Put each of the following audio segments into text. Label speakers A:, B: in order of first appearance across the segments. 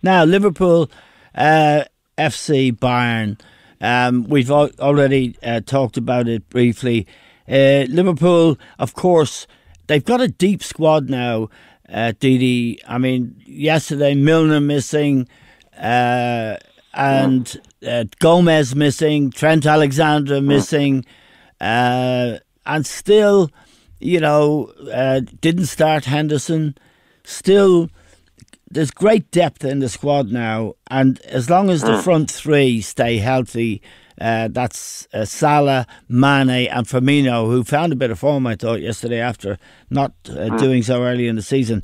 A: Now, Liverpool, FC, Bayern. We've already talked about it briefly. Liverpool, of course, they've got a deep squad now, Didi. I mean, yesterday, Milner missing, and Gomez missing, Trent Alexander missing, and still, didn't start Henderson. Still, there's great depth in the squad now, and as long as the front three stay healthy, that's Salah, Mane and Firmino, who found a bit of form, I thought, yesterday after not doing so early in the season.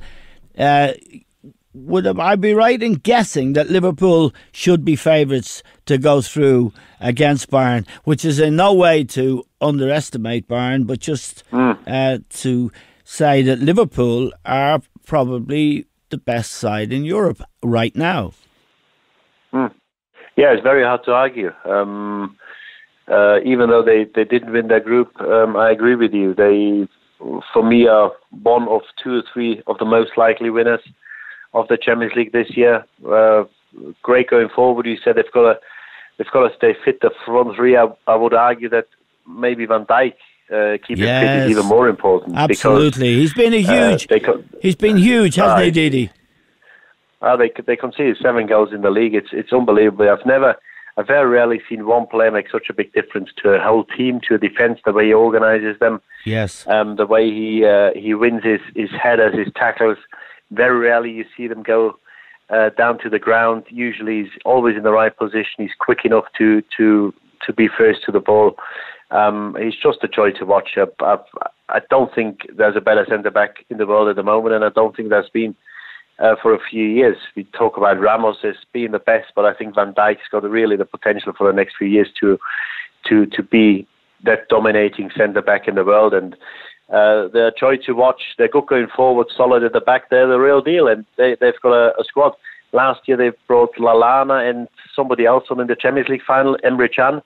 A: Would I be right in guessing that Liverpool should be favourites to go through against Bayern, which is in no way to underestimate Bayern, but just to say that Liverpool are probably the best side in Europe right now?
B: Yeah, it's very hard to argue. Even though they didn't win their group, I agree with you. They, for me, are one of two or three of the most likely winners of the Champions League this year. Great going forward. You said they've got to stay fit. The front three, I would argue that maybe Van Dijk keeping fit is even more important.
A: Absolutely, he's been a huge. He's been huge, hasn't he, Didi?
B: They conceded 7 goals in the league. It's unbelievable. I've very rarely seen one player make such a big difference to a whole team, to a defence, the way he organises them.
A: Yes.
B: The way he wins his headers, his tackles. Very rarely you see them go down to the ground. Usually he's always in the right position. He's quick enough to be first to the ball. He's just a joy to watch. I don't think there's a better centre-back in the world at the moment, and I don't think there's been for a few years. We talk about Ramos as being the best, but I think Van Dijk's got really the potential for the next few years to be that dominating centre-back in the world. And they're a joy to watch. They're good going forward, solid at the back. They're the real deal, and they've got a squad. Last year they brought Lallana and somebody else on in the Champions League final, Emre Can.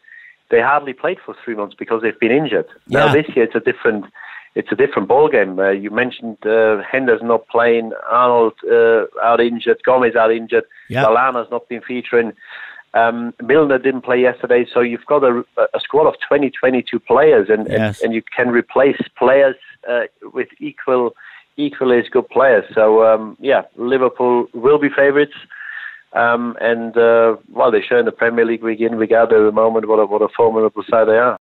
B: They hardly played for 3 months because they've been injured. Yeah. Now this year it's a different ball game. You mentioned Henderson not playing, Arnold out injured, Gomez out injured, Lallana's not been featuring. Milner didn't play yesterday, so you've got a squad of 22 players, and you can replace players with equally as good players. So Liverpool will be favourites, and they show in the Premier League week in, week out at the moment what a formidable side they are.